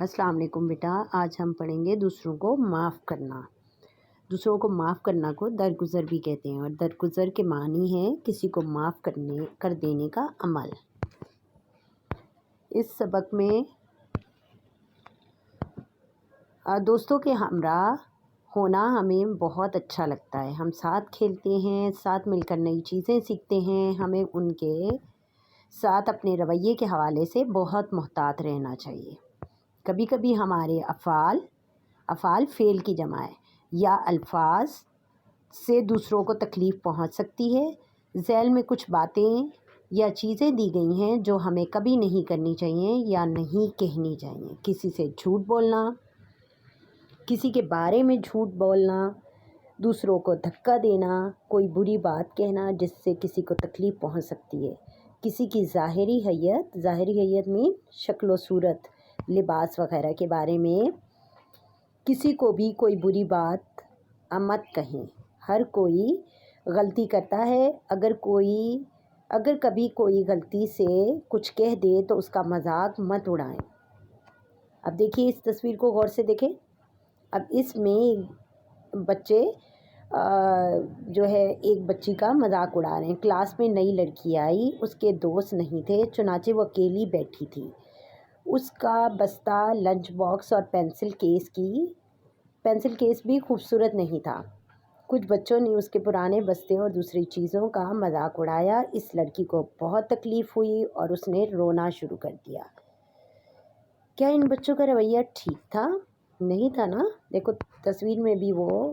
السلام علیکم بیٹا، آج ہم پڑھیں گے دوسروں کو معاف کرنا۔ دوسروں کو معاف کرنا کو درگزر بھی کہتے ہیں، اور درگزر کے معنی ہے کسی کو معاف کر دینے کا عمل۔ اس سبق میں دوستوں کے ہمراہ ہونا ہمیں بہت اچھا لگتا ہے۔ ہم ساتھ کھیلتے ہیں، ساتھ مل کر نئی چیزیں سیکھتے ہیں۔ ہمیں ان کے ساتھ اپنے رویے کے حوالے سے بہت محتاط رہنا چاہیے۔ کبھی کبھی ہمارے افعال فعل کی جمع ہے یا الفاظ سے دوسروں کو تکلیف پہنچ سکتی ہے۔ ذیل میں کچھ باتیں یا چیزیں دی گئی ہیں جو ہمیں کبھی نہیں کرنی چاہیے یا نہیں کہنی چاہیے۔ کسی سے جھوٹ بولنا، کسی کے بارے میں جھوٹ بولنا، دوسروں کو دھکا دینا، کوئی بری بات کہنا جس سے کسی کو تکلیف پہنچ سکتی ہے، کسی کی ظاہری حیت میں شکل و صورت، لباس وغیرہ کے بارے میں کسی کو بھی کوئی بری بات مت کہیں۔ ہر کوئی غلطی کرتا ہے، اگر کبھی کوئی غلطی سے کچھ کہہ دے تو اس کا مذاق مت اڑائیں۔ اب دیکھیے اس تصویر کو غور سے دیکھیں۔ اب اس میں بچے جو ہے ایک بچی کا مذاق اڑا رہے ہیں۔ کلاس میں نئی لڑکی آئی، اس کے دوست نہیں تھے، چنانچہ وہ اکیلی بیٹھی تھی۔ اس کا بستہ، لنچ باکس اور پینسل کیس بھی خوبصورت نہیں تھا۔ کچھ بچوں نے اس کے پرانے بستے اور دوسری چیزوں کا مذاق اڑایا۔ اس لڑکی کو بہت تکلیف ہوئی اور اس نے رونا شروع کر دیا۔ کیا ان بچوں کا رویہ ٹھیک تھا؟ نہیں تھا نا؟ دیکھو تصویر میں بھی وہ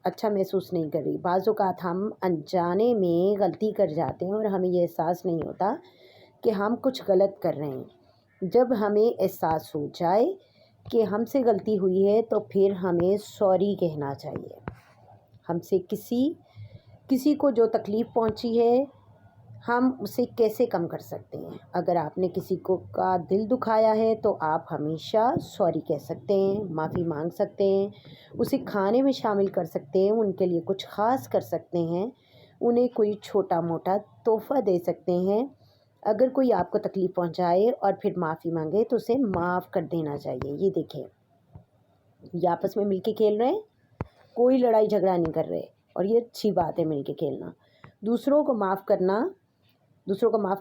اچھا محسوس نہیں کر رہی۔ بعض اوقات ہم انجانے میں غلطی کر جاتے ہیں اور ہمیں یہ احساس نہیں ہوتا کہ ہم کچھ غلط کر رہے ہیں۔ جب ہمیں احساس ہو جائے کہ ہم سے غلطی ہوئی ہے تو پھر ہمیں سوری کہنا چاہیے۔ ہم سے کسی کو جو تکلیف پہنچی ہے ہم اسے کیسے کم کر سکتے ہیں؟ اگر آپ نے کسی کا دل دکھایا ہے تو آپ ہمیشہ سوری کہہ سکتے ہیں، معافی مانگ سکتے ہیں، اسے کھانے میں شامل کر سکتے ہیں، ان کے لیے کچھ خاص کر سکتے ہیں، انہیں کوئی چھوٹا موٹا تحفہ دے سکتے ہیں۔ اگر کوئی آپ کو تکلیف پہنچائے اور پھر معافی مانگے تو اسے معاف کر دینا چاہیے۔ یہ دیکھیں، یہ آپس میں مل کے کھیل رہے ہیں، کوئی لڑائی جھگڑا نہیں کر رہے، اور یہ اچھی بات ہے مل کے کھیلنا۔ دوسروں کو معاف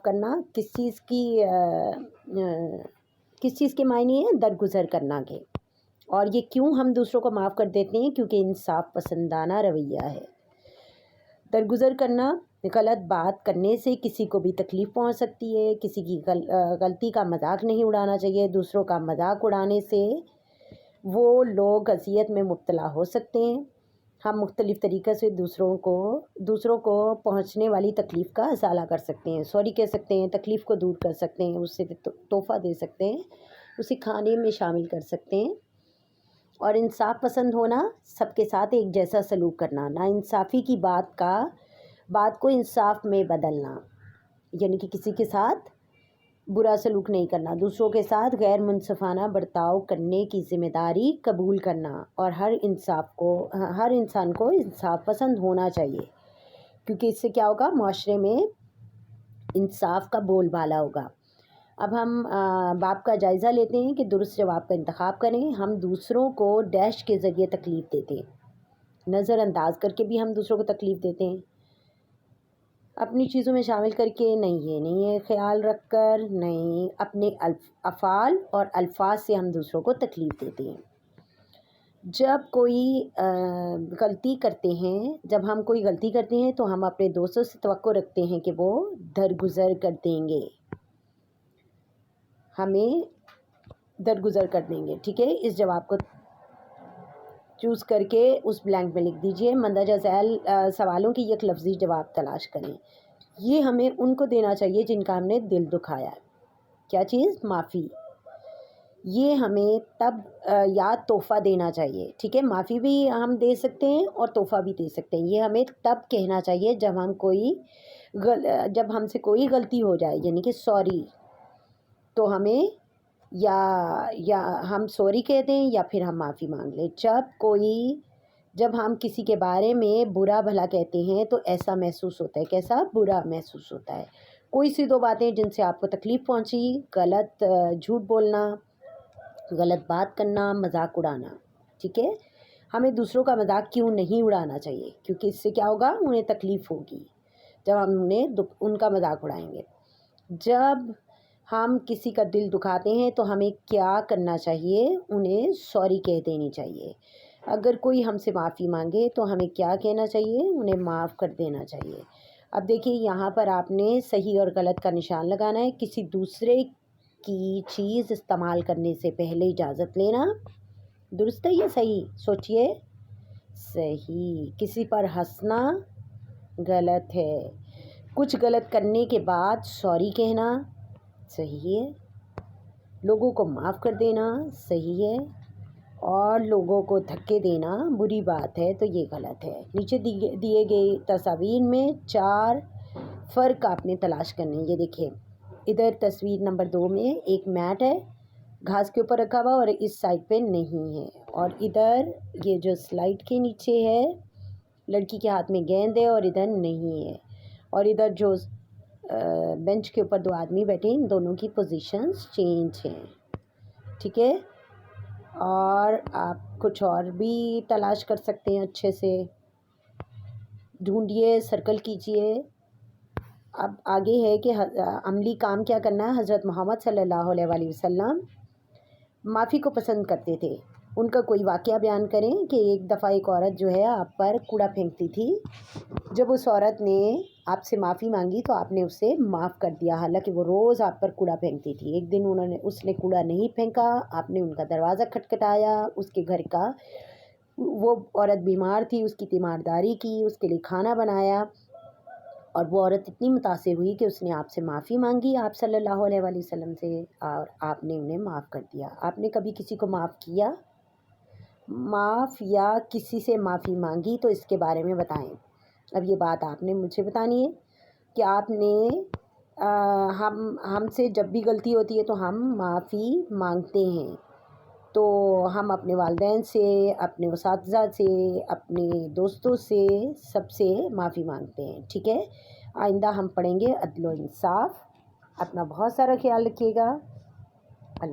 کرنا کس چیز کے معنی ہے؟ درگزر کرنا کے۔ اور یہ کیوں ہم دوسروں کو معاف کر دیتے ہیں؟ کیونکہ انصاف پسندانہ رویہ ہے۔ درگزر کرنا، غلط بات کرنے سے کسی کو بھی تکلیف پہنچ سکتی ہے، کسی کی غلطی کا مذاق نہیں اڑانا چاہیے۔ دوسروں کا مذاق اڑانے سے وہ لوگ اذیت میں مبتلا ہو سکتے ہیں۔ ہم مختلف طریقے سے دوسروں کو پہنچنے والی تکلیف کا ازالہ کر سکتے ہیں، سوری کہہ سکتے ہیں، تکلیف کو دور کر سکتے ہیں، اسے تحفہ دے سکتے ہیں، اسے کھانے میں شامل کر سکتے ہیں۔ اور انصاف پسند ہونا، سب کے ساتھ ایک جیسا سلوک کرنا، ناانصافی کی بات کو انصاف میں بدلنا، یعنی کہ کسی کے ساتھ برا سلوک نہیں کرنا، دوسروں کے ساتھ غیر منصفانہ برتاؤ کرنے کی ذمہ داری قبول کرنا، اور ہر انسان کو انصاف پسند ہونا چاہیے، کیونکہ اس سے کیا ہوگا؟ معاشرے میں انصاف کا بول بالا ہوگا۔ اب ہم باب کا جائزہ لیتے ہیں کہ درست جواب کا انتخاب کریں۔ ہم دوسروں کو ڈیش کے ذریعے تکلیف دیتے ہیں، نظر انداز کر کے بھی ہم دوسروں کو تکلیف دیتے ہیں، اپنی چیزوں میں شامل کر کے نہیں، یہ نہیں ہے، خیال رکھ کر نہیں، اپنے افعال اور الفاظ سے ہم دوسروں کو تکلیف دیتے ہیں۔ جب ہم کوئی غلطی کرتے ہیں تو ہم اپنے دوستوں سے توقع رکھتے ہیں کہ وہ درگزر کر دیں گے، ٹھیک ہے؟ اس جواب کو چوز کر کے اس بلینک میں لکھ دیجئے۔ مندرجہ ذیل سوالوں کی یک لفظی جواب تلاش کریں۔ یہ ہمیں ان کو دینا چاہیے جن کا ہم نے دل دکھایا ہے۔ کیا چیز؟ معافی۔ یہ ہمیں تب یا تحفہ دینا چاہیے، ٹھیک ہے؟ معافی بھی ہم دے سکتے ہیں اور تحفہ بھی دے سکتے ہیں۔ یہ ہمیں تب کہنا چاہیے جب ہم سے کوئی غلطی ہو جائے، یعنی کہ سوری، تو ہمیں یا ہم سوری کہہ دیں یا پھر ہم معافی مانگ لیں۔ جب ہم کسی کے بارے میں برا بھلا کہتے ہیں تو ایسا محسوس ہوتا ہے، کیسا؟ برا محسوس ہوتا ہے۔ کوئی سی دو باتیں جن سے آپ کو تکلیف پہنچی، غلط جھوٹ بولنا، غلط بات کرنا، مذاق اڑانا، ٹھیک ہے. ہمیں دوسروں کا مذاق کیوں نہیں اڑانا چاہیے؟ کیونکہ اس سے کیا ہوگا، انہیں تکلیف ہوگی جب ہم ان کا مذاق اڑائیں گے. جب ہم کسی کا دل دکھاتے ہیں تو ہمیں کیا کرنا چاہیے؟ انہیں سوری کہہ دینی چاہیے. اگر کوئی ہم سے معافی مانگے تو ہمیں کیا کہنا چاہیے؟ انہیں معاف کر دینا چاہیے. اب دیکھیے یہاں پر آپ نے صحیح اور غلط کا نشان لگانا ہے. کسی دوسرے کی چیز استعمال کرنے سے پہلے اجازت لینا، درست ہے یا صحیح؟ سوچئے. صحیح. کسی پر ہنسنا غلط ہے. کچھ غلط کرنے کے بعد سوری کہنا صحیح ہے. لوگوں کو معاف کر دینا صحیح ہے. اور لوگوں کو دھکے دینا بری بات ہے، تو یہ غلط ہے. نیچے دیے گئے تصاویر میں 4 فرق آپ نے تلاش کرنے ہیں. یہ دیکھیں، ادھر تصویر نمبر 2 میں ایک میٹ ہے گھاس کے اوپر رکھا ہوا اور اس سائڈ پہ نہیں ہے. اور ادھر یہ جو سلائڈ کے نیچے ہے لڑکی کے ہاتھ میں گیند ہے اور ادھر نہیں ہے. اور ادھر جو بینچ کے اوپر 2 آدمی بیٹھے ہیں، ان دونوں کی پوزیشنز چینج ہیں. ٹھیک ہے. اور آپ کچھ اور بھی تلاش کر سکتے ہیں، اچھے سے ڈھونڈیے، سرکل کیجئے. اب آگے ہے کہ عملی کام کیا کرنا ہے. حضرت محمد صلی اللہ علیہ وآلہ وسلم معافی کو پسند کرتے تھے. ان کا کوئی واقعہ بیان کریں کہ ایک دفعہ ایک عورت جو ہے آپ پر کوڑا پھینکتی تھی. جب اس عورت نے آپ سے معافی مانگی تو آپ نے اسے معاف کر دیا، حالانکہ وہ روز آپ پر کوڑا پھینکتی تھی. ایک دن اس نے کوڑا نہیں پھینکا، آپ نے ان کا دروازہ کھٹکھٹایا، اس کے گھر کا، وہ عورت بیمار تھی، اس کی تیمارداری کی، اس کے لیے کھانا بنایا. اور وہ عورت اتنی متاثر ہوئی کہ اس نے آپ سے معافی مانگی، آپ صلی اللہ علیہ وآلہ وسلم سے، اور آپ نے انہیں معاف کر دیا. آپ نے کبھی کسی کو معاف کیا؟ معاف یا کسی سے معافی مانگی تو اس کے بارے میں بتائیں. اب یہ بات آپ نے مجھے بتانی ہے کہ آپ نے ہم سے جب بھی غلطی ہوتی ہے تو ہم معافی مانگتے ہیں. تو ہم اپنے والدین سے، اپنے اساتذہ سے، اپنے دوستوں سے، سب سے معافی مانگتے ہیں. ٹھیک ہے. آئندہ ہم پڑھیں گے عدل و انصاف. اپنا بہت سارا خیال رکھیے گا.